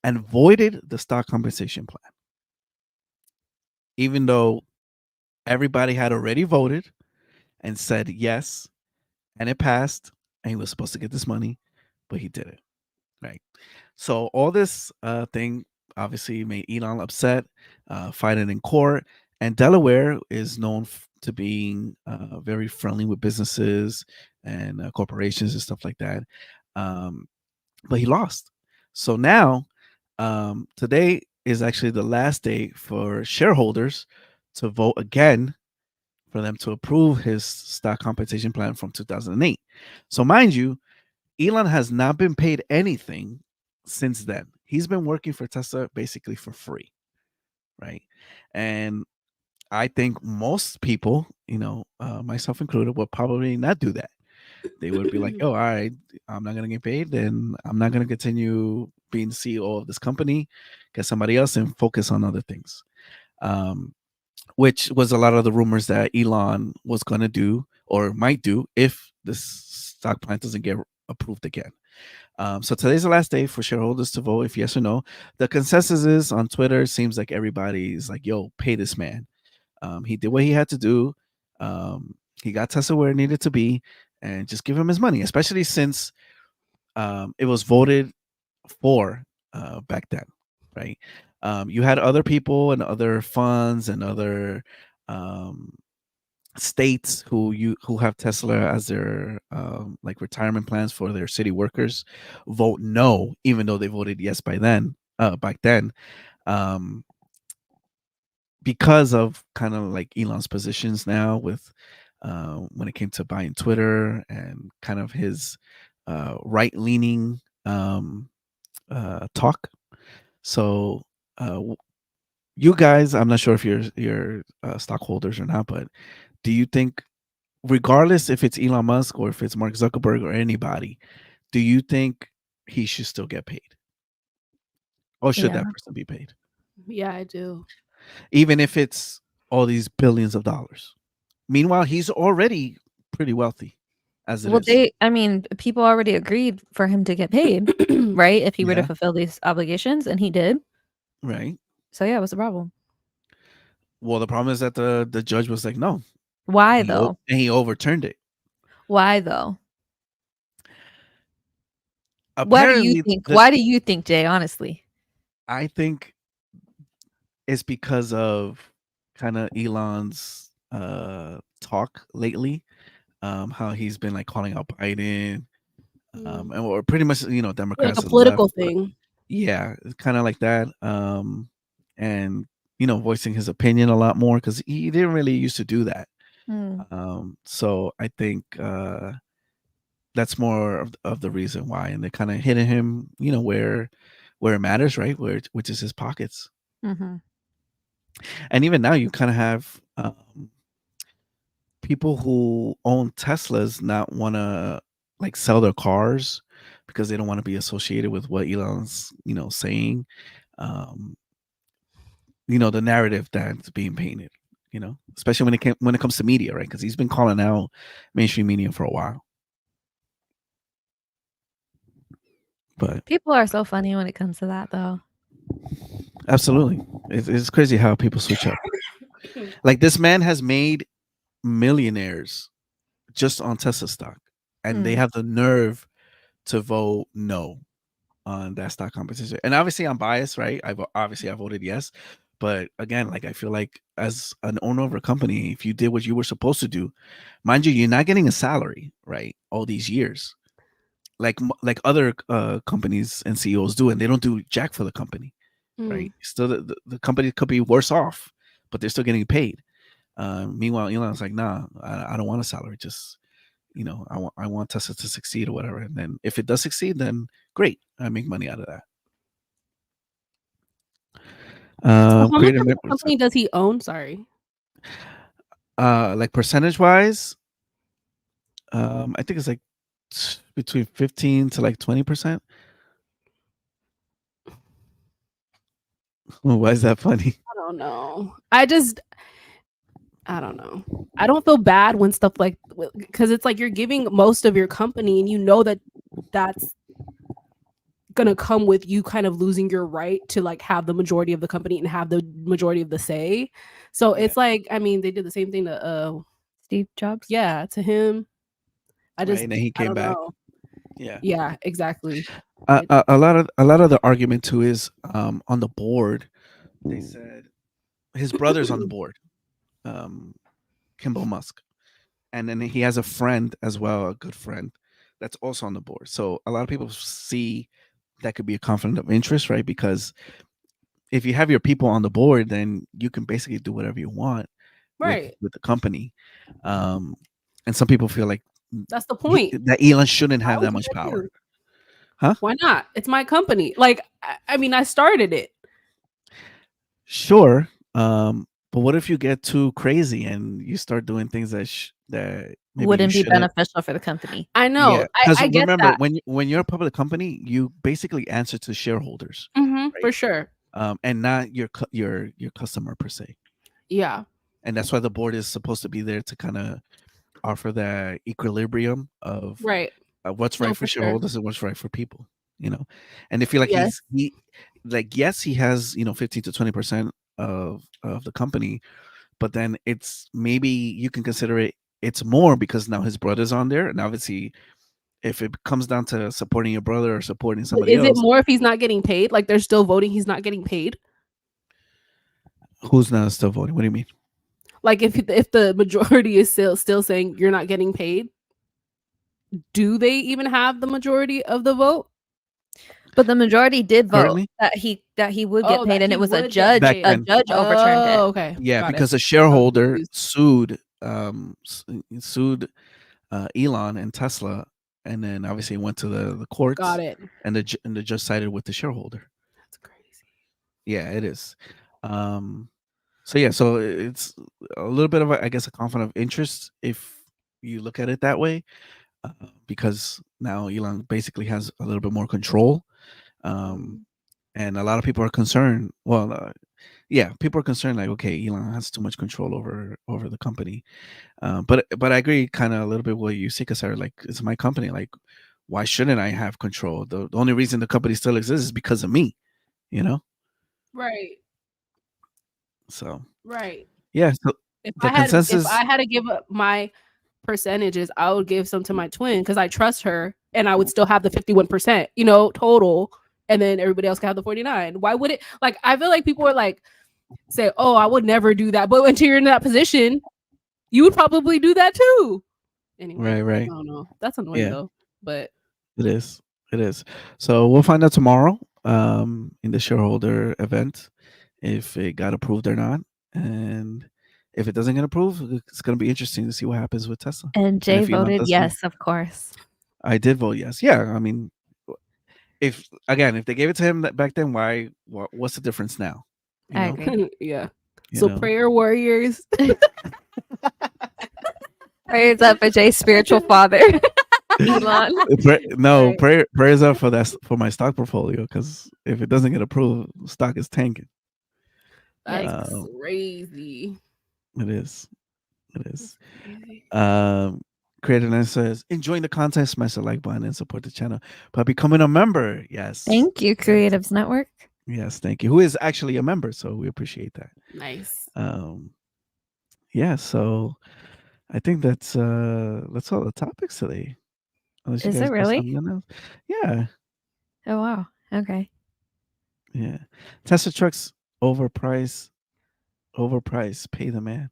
and voided the stock compensation plan, even though everybody had already voted and said yes, and it passed, and he was supposed to get this money, but he didn't. Right. So all this thing obviously made Elon upset, fighting in court, and Delaware is known to being very friendly with businesses and corporations and stuff like that. But he lost. So now, today is actually the last day for shareholders to vote again for them to approve his stock compensation plan from 2008. So, mind you, Elon has not been paid anything since then. He's been working for Tesla basically for free, right? And I think most people, myself included, would probably not do that. They would be like, "Oh, all right, I'm not gonna get paid, then I'm not gonna continue being CEO of this company. Get somebody else and focus on other things." Um, which was a lot of the rumors that Elon was gonna do or might do if this stock plan doesn't get approved again. So today's the last day for shareholders to vote if yes or no. The consensus is on Twitter. Seems like everybody's like, "Yo, pay this man. He did what he had to do. He got Tesla where it needed to be, and just give him his money." Especially since it was voted for back then, right? You had other people and other funds and other states who have Tesla as their like retirement plans for their city workers vote no, even though they voted yes by then back then, um, because of kind of like Elon's positions now with when it came to buying Twitter and kind of his right leaning talk. So you guys, I'm not sure if you're stockholders or not, but do you think, regardless if it's Elon Musk or if it's Mark Zuckerberg or anybody, do you think he should still get paid? Or should Yeah. that person be paid? Yeah, I do. Even if it's all these billions of dollars. Meanwhile, he's already pretty wealthy as it Well, is. people already agreed for him to get paid, right? If he were to Yeah. fulfill these obligations, and he did. Right. So yeah, what's the problem? Well, the problem is that the judge was like, no. Why And though? he overturned it. Why though? Why do you Apparently, think? Why do you think, Jay? Honestly, I think it's because of kind of Elon's talk lately, how he's been like calling out Biden, and or pretty much Like Democrats a have left. political thing. Yeah, it's kind of like that. And voicing his opinion a lot more because he didn't really used to do that. So I think that's more of the reason why, and they're kind of hitting him, where it matters, right? Which is his pockets. Mhm. And even now, you kind of have people who own Teslas not want to like sell their cars because they don't want to be associated with what Elon's saying. The narrative that's being painted. Especially when it comes to media, right? Because he's been calling out mainstream media for a while. But people are so funny when it comes to that, though. Absolutely, it's crazy how people switch up. Like this man has made millionaires just on Tesla stock, and they have the nerve to vote no on that stock competition. And obviously, I'm biased, right? I voted yes, but again, like I feel like as an owner of a company, if you did what you were supposed to do, mind you, you're not getting a salary, right? All these years, like other companies and CEOs do, and they don't do jack for the company, right? Still, the company could be worse off, but they're still getting paid. Meanwhile, Elon's like, nah, I don't want a salary. Just I want Tesla to succeed or whatever. And then if it does succeed, then great, I make money out of that. So how much of the company does he own? Sorry. Like percentage wise, I think it's like between 15 to like 20%. Why is that funny? I don't know. I don't know. I don't feel bad when stuff like, because it's like you're giving most of your company and you know that that's gonna come with you kind of losing your right to like have the majority of the company and have the majority of the say. So it's like, I mean, they did the same thing to Steve Jobs. Yeah, to him. And then he came back. Know. Yeah. Yeah, exactly. A lot of the argument too is on the board, they said his brother's on the board, Kimball Musk, and then he has a friend as well, a good friend that's also on the board. So a lot of people see that could be a conflict of interest, right? Because if you have your people on the board, then you can basically do whatever you want, right, with the company. And some people feel like that's the point, that Elon shouldn't have that much power. Too. Huh? Why not? It's my company. Like, I mean, I started it. Sure. But what if you get too crazy and you start doing things that wouldn't be beneficial for the company? I know. Yeah. I get remember that. when you're a public company, you basically answer to shareholders, right? For sure. And not your customer per se. Yeah. And that's why the board is supposed to be there to kind of offer that equilibrium of right. What's right for shareholders and what's right for people, and they feel like he has 15 to 20% of the company, but then it's maybe you can consider it's more because now his brother's on there, and obviously if it comes down to supporting your brother or supporting somebody else, is it more if he's not getting paid? Like they're still voting, he's not getting paid. Who's not still voting? What do you mean? Like if the majority is still saying you're not getting paid, do they even have the majority of the vote? But the majority did vote that he would get paid, and it was a judge. A judge overturned it. Okay. Yeah, because a shareholder sued Elon and Tesla, and then obviously went to the courts. Got it. And the judge sided with the shareholder. That's crazy. Yeah, it is. So it's a little bit of I guess a conflict of interest if you look at it that way. Because now Elon basically has a little bit more control, and a lot of people are concerned. Well, people are concerned like, okay, Elon has too much control over the company. But I agree kind of a little bit what you say, Kasar. Like, it's my company. Like, why shouldn't I have control? The only reason the company still exists is because of me. Right. So. Right. Yeah. So if I had to give up my percentages, I would give some to my twin because I trust her, and I would still have the 51%, total, and then everybody else can have the 49. Why would it? Like, I feel like people are like, say, "Oh, I would never do that," but until you're in that position, you would probably do that too. Anyway, right. I don't know. That's annoying though, but it is. So we'll find out tomorrow, in the shareholder event, if it got approved or not, and if it doesn't get approved, it's going to be interesting to see what happens with Tesla. And Jay voted yes, of course. I did vote yes. Yeah, I mean, if they gave it to him back then, what's the difference now? I agree. Yeah. So prayer warriors. Prayers up for Jay's spiritual father, Elon. No, Right. prayers up for for my stock portfolio, because if it doesn't get approved, stock is tanking. That's Yikes. crazy. It is. It is. That's crazy. Creator says, enjoying the content, smash the like button and support the channel by becoming a member. Yes. Thank you, Creatives Network. Yes, thank you. Who is actually a member, so we appreciate that. Nice. Yeah, so I think that's all the topics today. Unless you Is guys it got really? something else. Yeah. Oh wow. Okay. Yeah. Tesla trucks overpriced. Pay the man.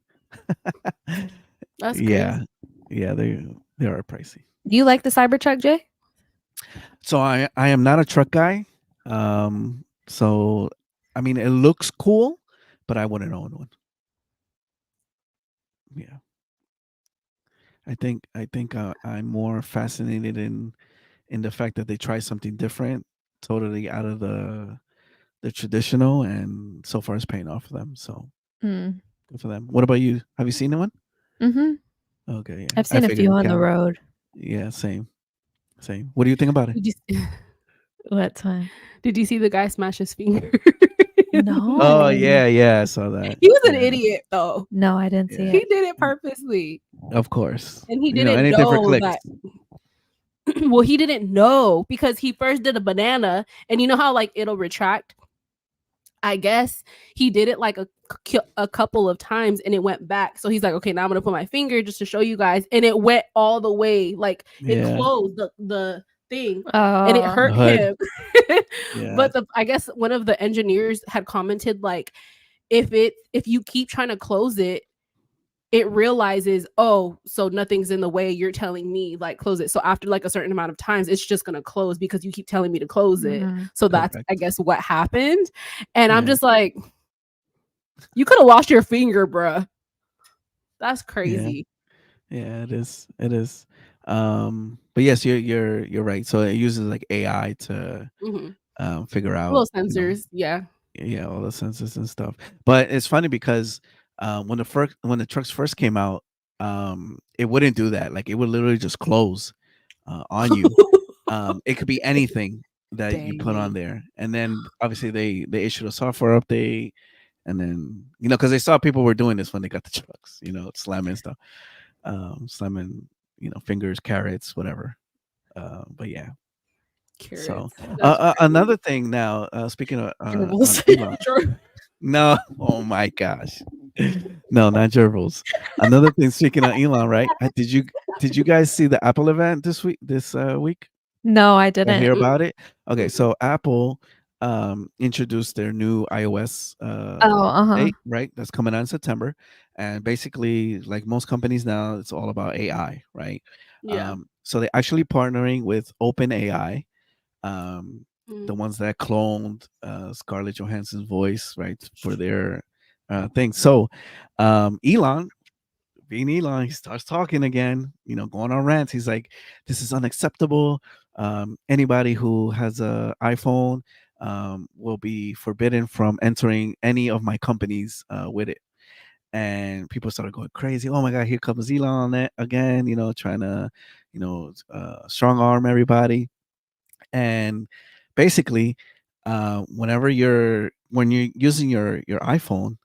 That's Yeah. crazy. Yeah, they are pricey. Do you like the Cybertruck, Jay? So I am not a truck guy. So I mean it looks cool, but I wouldn't own one. Yeah. I think I'm more fascinated in the fact that they try something different, totally out of the traditional, and so far it's paying off for them. So Mm. good for them. What about you? Have you seen the one? Mm-hmm. Okay, yeah. I've I seen a figured few it on the can. road. Yeah, same. What do you think about it? Did you, What time? did you see the guy smash his finger? No. Oh yeah, I saw that. He was an Yeah, idiot though. No, I didn't see yeah, He it. did it purposely. of course. And he You know, didn't anything for know clicks. that. Well, he didn't know because he first did a banana, and you know how like it'll retract. I guess he did it like a couple of times, and it went back. So he's like, okay, now I'm gonna put my finger just to show you guys, and it went all the way, like it Yeah, closed the thing, and it Oh. the hurt hood. him. Yeah, But I guess one of the engineers had commented like, if you keep trying to close it, it realizes, oh, so nothing's in the way. You're telling me like close it. So after like a certain amount of times, it's just gonna close because you keep telling me to close it. Mhm. So that's, correct. I guess, what happened. And I'm Yeah. just like, you could have washed your finger, bruh. That's crazy. Yeah, it is. It is. But yes, you're right. So it uses like AI to figure out, Little sensors, yeah. yeah, all the sensors and stuff. But it's funny because when the trucks first came out, it wouldn't do that. Like it would literally just close on you. It could be anything that you put on Dang. there, and then obviously they issued a software update, and then because they saw people were doing this when they got the trucks, slamming stuff, slamming fingers, carrots, whatever. But yeah. So Carrots. That's crazy. another thing now, speaking of Gerbils. Elon. No, oh my gosh, no, not gerbils. Another thing, speaking of Elon, right? Did you guys see the Apple event this week? No, I Or didn't. hear about it? Okay, Mm-mm. so Apple introduced their new iOS Oh, 8, right? That's coming out in September, and basically, like most companies now, it's all about AI, right? Yeah. So they're actually partnering with OpenAI, the Mm. ones that cloned Scarlett Johansson's voice, right, for their thing. So Elon, being Elon, he starts talking again, going on rants. He's like, "This is unacceptable. Anybody who has a iPhone will be forbidden from entering any of my companies with it." And people started going crazy. Oh my God, here comes Elon on that again, trying to, strong arm everybody. And basically, when you're using your iPhone,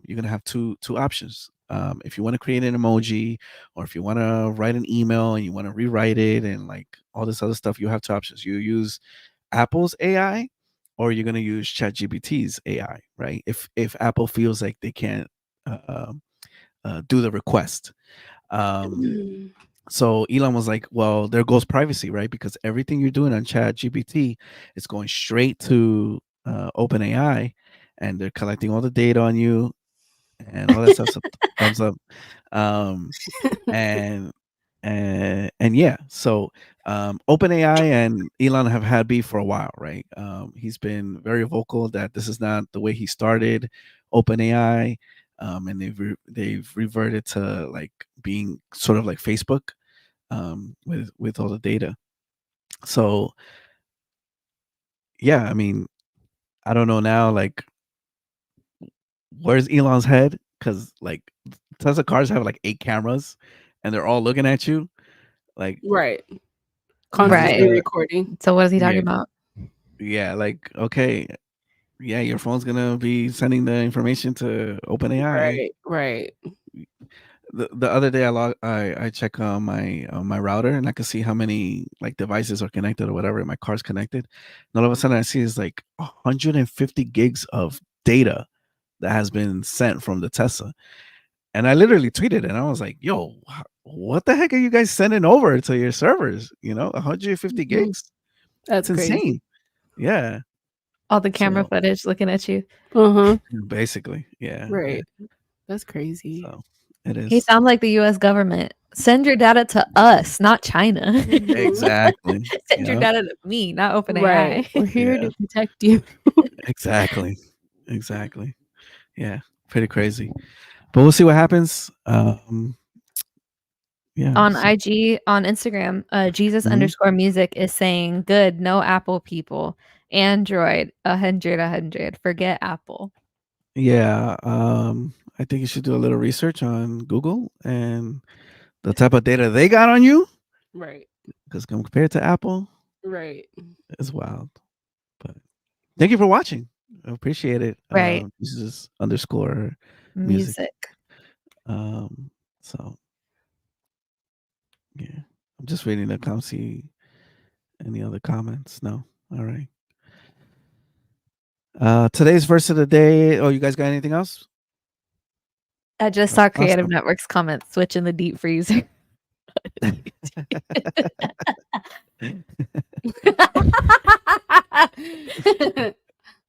you're gonna have two options. If you want to create an emoji, or if you want to write an email and you want to rewrite it, and like all this other stuff, you have two options. You use Apple's AI, or you're gonna use ChatGPT's AI, right? If Apple feels like they can't do the request. Mm. So Elon was like, well, there goes privacy, right? Because everything you're doing on Chat GPT is going straight to OpenAI, and they're collecting all the data on you and all that stuff. So thumbs up. Um, and and yeah, so OpenAI and Elon have had beef for a while, right? He's been very vocal that this is not the way he started OpenAI, and they've reverted to like being sort of like Facebook, with all the data. So yeah, I mean, I don't know now, like, where's Elon's head? Because like Tesla cars have like 8 cameras, and they're all looking at you, like Right. Constantly Right. recording. So what is he talking Yeah. about? yeah, like okay, yeah, your phone's gonna be sending the information to OpenAI. Right. The other day I check my router, and I can see how many like devices are connected or whatever. My car's connected, and all of a sudden I see is like 150 gigs of data that has been sent from the Tesla. And I literally tweeted it, and I was like, yo, what the heck are you guys sending over to your servers? 150 gigs. That's It's crazy. insane. Yeah. All the camera So footage looking at you. basically, yeah. Right. That's crazy. So it He is. sounds like the US government. Send your data to us, not China. Exactly. Send your Yeah. data to me, not OpenAI. Right. We're here Yeah. to protect you. Exactly. Yeah. Pretty crazy. But we'll see what happens. Yeah. On so- IG, on Instagram, Jesus Mhm. underscore music is saying, good, no Apple people. Android, 100. Forget Apple. Yeah. I think you should do a little research on Google and the type of data they got on you, Right. because compared to Apple, Right. it's wild. But thank you for watching. I appreciate it. Right. Jesus underscore Music. So yeah, I'm just waiting to come see any other comments. No, all right. Today's verse of the day. Oh, you guys got anything else? I just saw Creative Awesome. Networks comment switch in the deep freezer.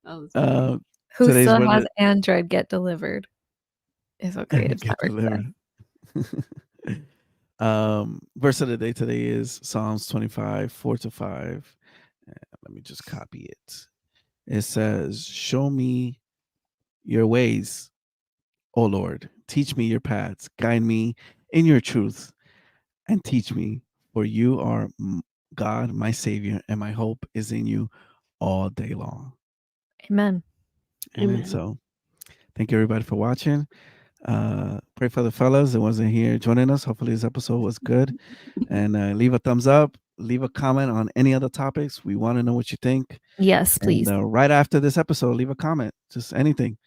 Who Today's still one has that- Android get delivered is what Creative Get Networks said. delivered. Verse of the day today is Psalms 25, 4-5. Let me just copy it. It says, show me your ways, O Lord. Teach me your paths. Guide me in your truth and teach me, for you are God, my Savior, and my hope is in you all day long. Amen. Amen. So thank you everybody for watching. Pray for the fellas that wasn't here joining us. Hopefully this episode was good. And leave a thumbs up. Leave a comment on any other topics. We want to know what you think. Yes, please. And right after this episode, leave a comment. Just anything.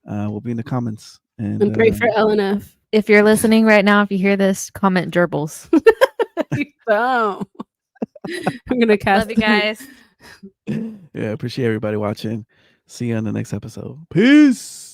We'll be in the comments. And pray for LNF. If you're listening right now, if you hear this, comment gerbils. I'm gonna cast. Love you guys. Yeah, appreciate everybody watching. See you on the next episode. Peace.